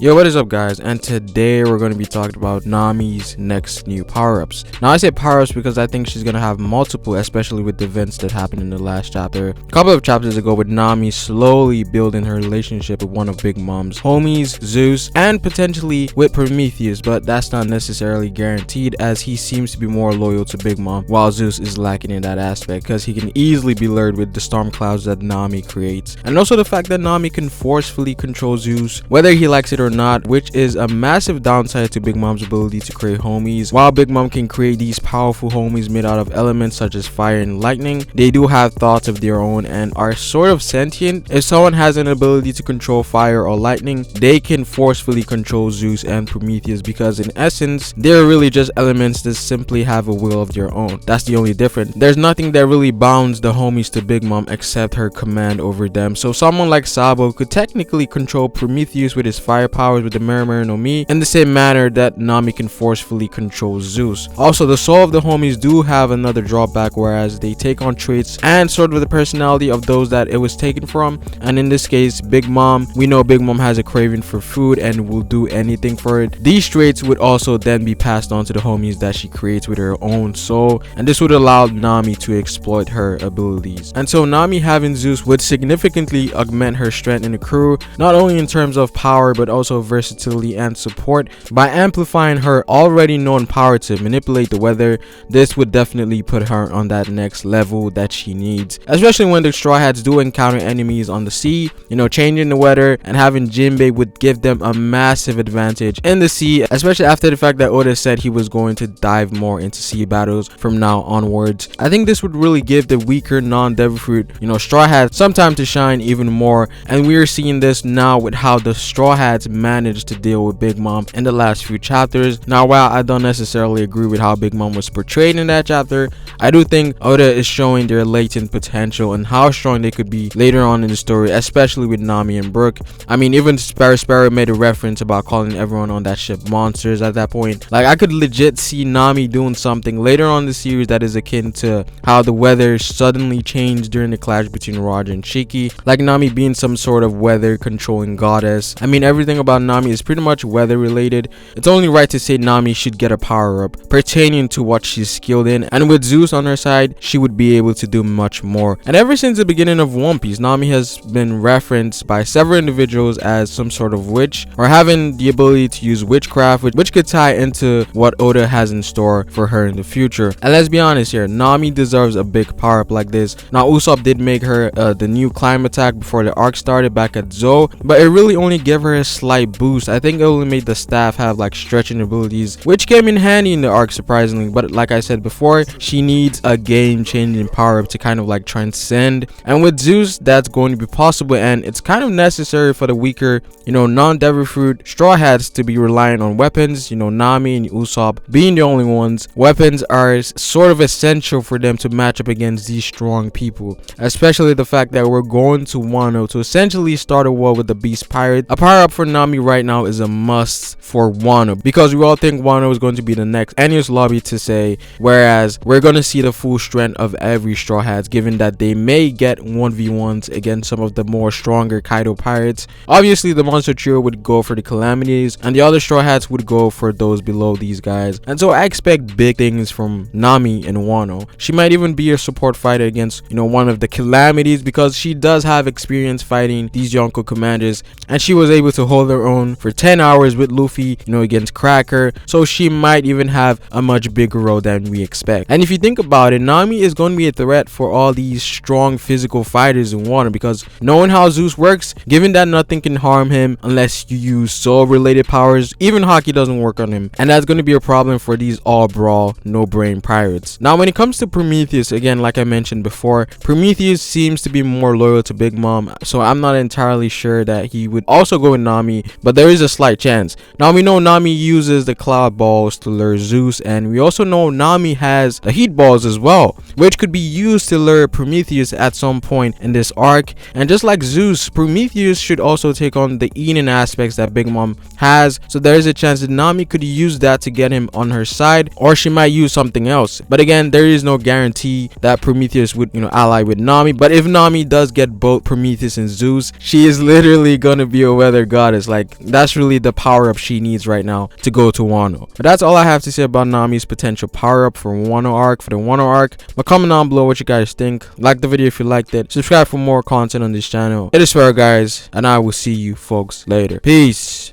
Yo, what is up guys, and today we're going to be talking about Nami's next new power-ups. Now I say power-ups because I think she's going to have multiple, especially with the events that happened in the last chapter. A couple of chapters ago, with Nami slowly building her relationship with one of Big Mom's homies, Zeus, and potentially with Prometheus, but that's not necessarily guaranteed as he seems to be more loyal to Big Mom, while Zeus is lacking in that aspect because he can easily be lured with the storm clouds that Nami creates. And also the fact that Nami can forcefully control Zeus, whether he likes it or not, which is a massive downside to Big Mom's ability to create homies. While Big Mom can create these powerful homies made out of elements such as fire and lightning, they do have thoughts of their own and are sort of sentient. If someone has an ability to control fire or lightning, they can forcefully control Zeus and Prometheus because in essence, they're really just elements that simply have a will of their own. That's the only difference. There's nothing that really bounds the homies to Big Mom except her command over them. So someone like Sabo could technically control Prometheus with his fire powers with the Murmur no Mi in the same manner that Nami can forcefully control Zeus. Also, the soul of the homies do have another drawback, whereas they take on traits and sort of the personality of those that it was taken from. And in this case, Big Mom, we know Big Mom has a craving for food and will do anything for it. These traits would also then be passed on to the homies that she creates with her own soul, and this would allow Nami to exploit her abilities. And so Nami having Zeus would significantly augment her strength in the crew, not only in terms of power but also versatility and support. By amplifying her already known power to manipulate the weather, this would definitely put her on that next level that she needs, especially when the Straw Hats do encounter enemies on the sea. Changing the weather and having Jinbei would give them a massive advantage in the sea, especially after the fact that Oda said he was going to dive more into sea battles from now onwards. I think this would really give the weaker non-Devil Fruit Straw Hats some time to shine even more, and we are seeing this now with how the Straw Hats managed to deal with Big Mom in the last few chapters. Now, while I don't necessarily agree with how Big Mom was portrayed in that chapter, I do think Oda is showing their latent potential and how strong they could be later on in the story, especially with Nami and Brook. I mean, even Sparrow made a reference about calling everyone on that ship monsters at that point. Like, I could legit see Nami doing something later on in the series that is akin to how the weather suddenly changed during the clash between Roger and Shiki, like Nami being some sort of weather controlling goddess. I mean, everything about Nami is pretty much weather related. It's only right to say Nami should get a power up pertaining to what she's skilled in, and with Zeus on her side, she would be able to do much more. And ever since the beginning of One Piece, Nami has been referenced by several individuals as some sort of witch, or having the ability to use witchcraft, which could tie into what Oda has in store for her in the future. And let's be honest here, Nami deserves a big power up like this. Now, Usopp did make her the new climb attack before the arc started back at Zou, but it really only gave her a slight boost. I think it only made the staff have like stretching abilities, which came in handy in the arc surprisingly. But like I said before, she needs a game-changing power up to kind of like transcend, and with Zeus that's going to be possible, and it's kind of necessary for the weaker non-Devil Fruit Straw Hats to be relying on weapons. Nami and Usopp being the only ones, weapons are sort of essential for them to match up against these strong people, especially the fact that we're going to Wano to essentially start a war with the Beast Pirate. A power up for Nami right now is a must for Wano because we all think Wano is going to be the next Enios lobby to say, whereas we're going to see the full strength of every Straw Hats, given that they may get 1v1s against some of the more stronger Kaido pirates. Obviously the monster trio would go for the calamities and the other Straw Hats would go for those below these guys, and so I expect big things from Nami and Wano. She might even be a support fighter against one of the calamities because she does have experience fighting these Yonko commanders, and she was able to hold her own for 10 hours with Luffy against Cracker, so she might even have a much bigger role than we expect. And if you think about it, Nami is going to be a threat for all these strong physical fighters in Wano because knowing how Zeus works, given that nothing can harm him unless you use soul related powers, even Haki doesn't work on him, and that's going to be a problem for these all brawl no brain pirates. Now when it comes to Prometheus, again, like I mentioned before, Prometheus seems to be more loyal to Big Mom, so I'm not entirely sure that he would also go with Nami, but there is a slight chance. Now we know Nami uses the cloud balls to lure Zeus, and we also know Nami has the heat balls as well, which could be used to lure Prometheus at some point in this arc. And just like Zeus, Prometheus should also take on the Eden aspects that Big Mom has, so there is a chance that Nami could use that to get him on her side, or she might use something else. But again, there is no guarantee that Prometheus would ally with Nami. But if Nami does get both Prometheus and Zeus, she is literally gonna be a weather goddess. Like, that's really the power up she needs right now to go to Wano. But that's all I have to say about Nami's potential power up for Wano arc, for the Wano arc. But comment down below what you guys think. Like the video if you liked it. Subscribe for more content on this channel. It is Ferro, guys, and I will see you folks later. Peace.